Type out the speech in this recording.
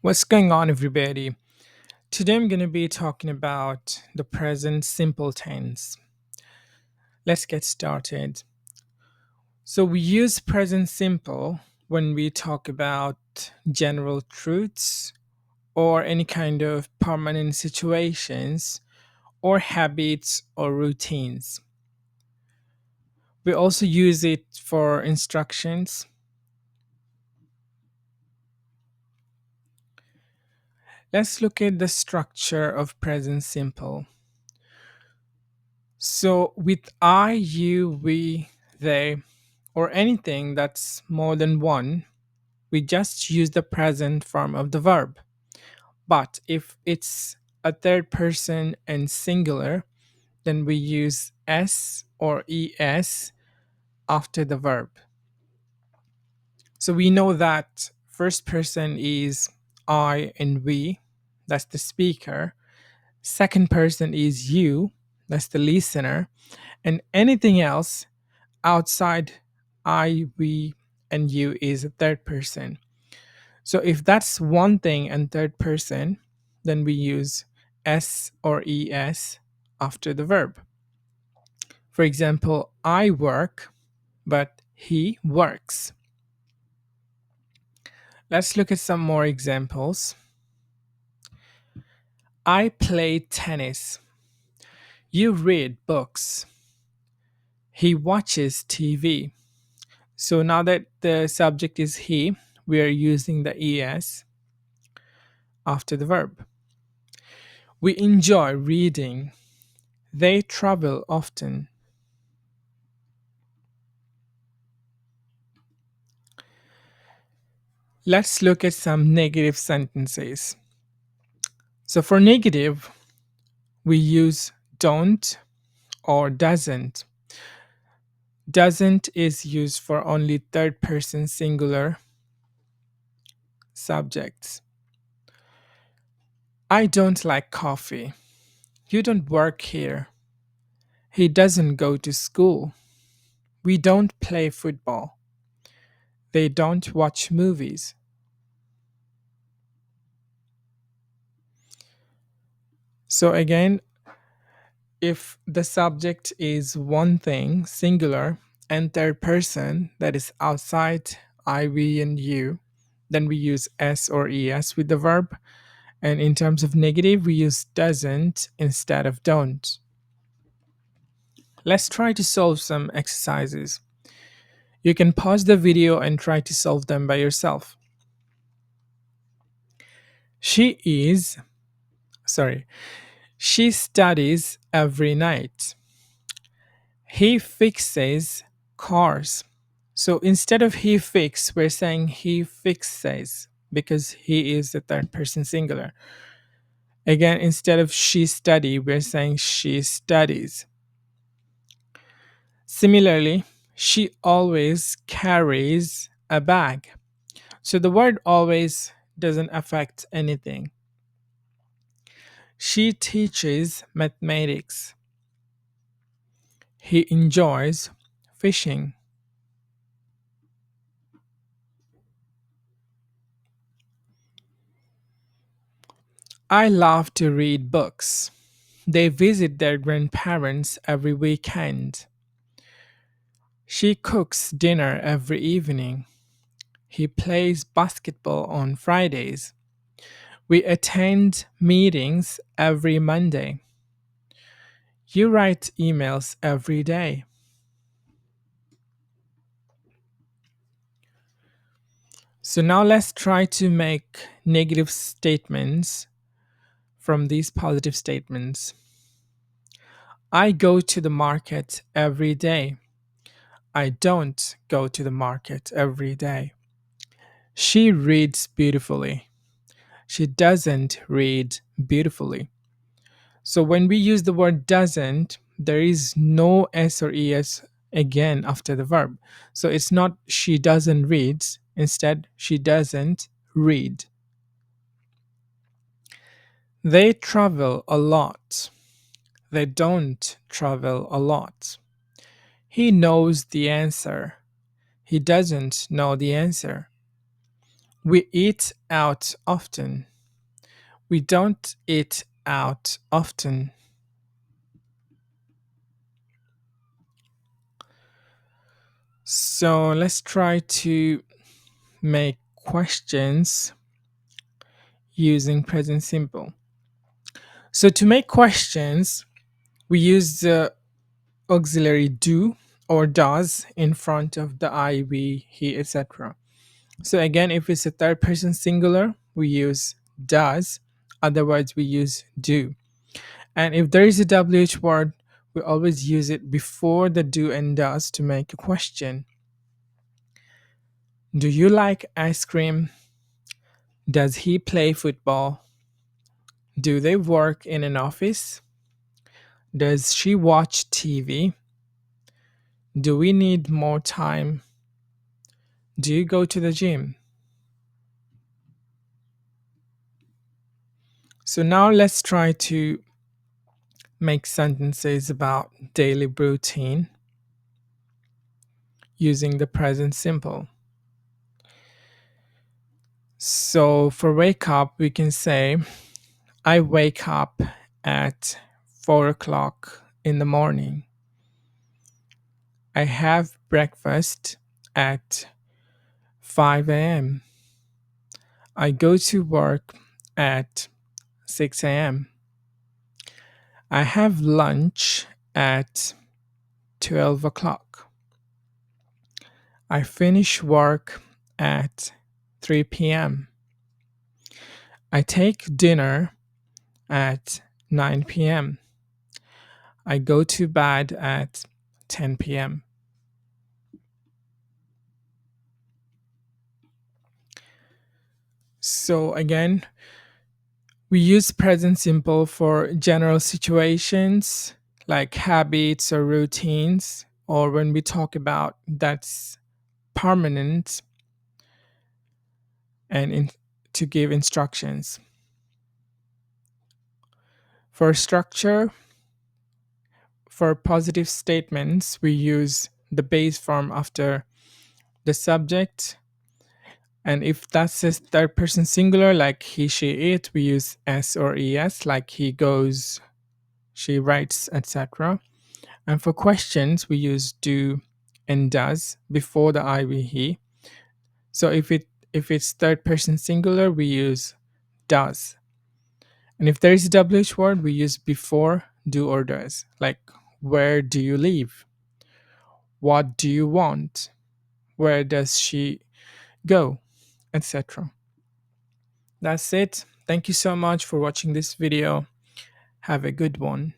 What's going on, everybody? Today I'm going to be talking about the present simple tense. Let's get started. So, we use present simple when we talk about general truths or any kind of permanent situations or habits or routines. We also use it for instructions. Let's look at the structure of present simple. So, with I, you, we, they, or anything that's more than one, we just use the present form of the verb. But if it's a third person and singular, then we use s or es after the verb. So we know that first person is I and we, that's the speaker. Second person is you, that's the listener. And anything else outside I, we, and you is a third person. So if that's one thing and third person, then we use s or es after the verb. For example, I work, but he works. Let's look at some more examples. I play tennis. You read books. He watches TV. So now that the subject is he, we are using the es after the verb. We enjoy reading. They travel often. Let's look at some negative sentences. So for negative, we use don't or doesn't. Doesn't is used for only third person singular subjects. I don't like coffee. You don't work here. He doesn't go to school. We don't play football. They don't watch movies. So again, if the subject is one thing, singular, and third person that is outside I, we, and you, then we use s or es with the verb. And in terms of negative, we use doesn't instead of don't. Let's try to solve some exercises. You can pause the video and try to solve them by yourself. She is, sorry, she studies every night. He fixes cars. So instead of he fix, we're saying he fixes because he is the third person singular. Again, instead of she study, we're saying she studies. Similarly, she always carries a bag. So the word always doesn't affect anything. She teaches mathematics. He enjoys fishing. I love to read books. They visit their grandparents every weekend. She cooks dinner every evening. He plays basketball on Fridays. We attend meetings every Monday. You write emails every day. So now let's try to make negative statements from these positive statements. I go to the market every day. I don't go to the market every day. She reads beautifully. She doesn't read beautifully. So when we use the word doesn't, there is no s or es again after the verb. So it's not she doesn't read, instead, she doesn't read. They travel a lot. They don't travel a lot. He knows the answer. He doesn't know the answer. We eat out often. We don't eat out often. So let's try to make questions using present simple. So to make questions, we use the auxiliary do or does in front of the I, we, he, etc. So again, if it's a third person singular, we use does. Otherwise, we use do. And if there is a WH word, we always use it before the do and does to make a question. Do you like ice cream? Does he play football? Do they work in an office? Does she watch TV? Do we need more time? Do you go to the gym? So now let's try to make sentences about daily routine using the present simple. So for wake up, we can say, I wake up at 4 o'clock in the morning. I have breakfast at 5 a.m. I go to work at 6 a.m. I have lunch at 12 o'clock. I finish work at 3 p.m. I take dinner at 9 p.m. I go to bed at 10 p.m. So again, we use present simple for general situations like habits or routines, or when we talk about that's permanent and to give instructions. For structure, for positive statements, we use the base form after the subject. And if that's a third person singular, like he, she, it, we use s or es, like he goes, she writes, etc. And for questions, we use do and does before the I, we, he. So if it's third person singular, we use does. And if there is a WH word, we use before do or does. Like, where do you live? What do you want? Where does she go? Etc. That's it. Thank you so much for watching this video. Have a good one.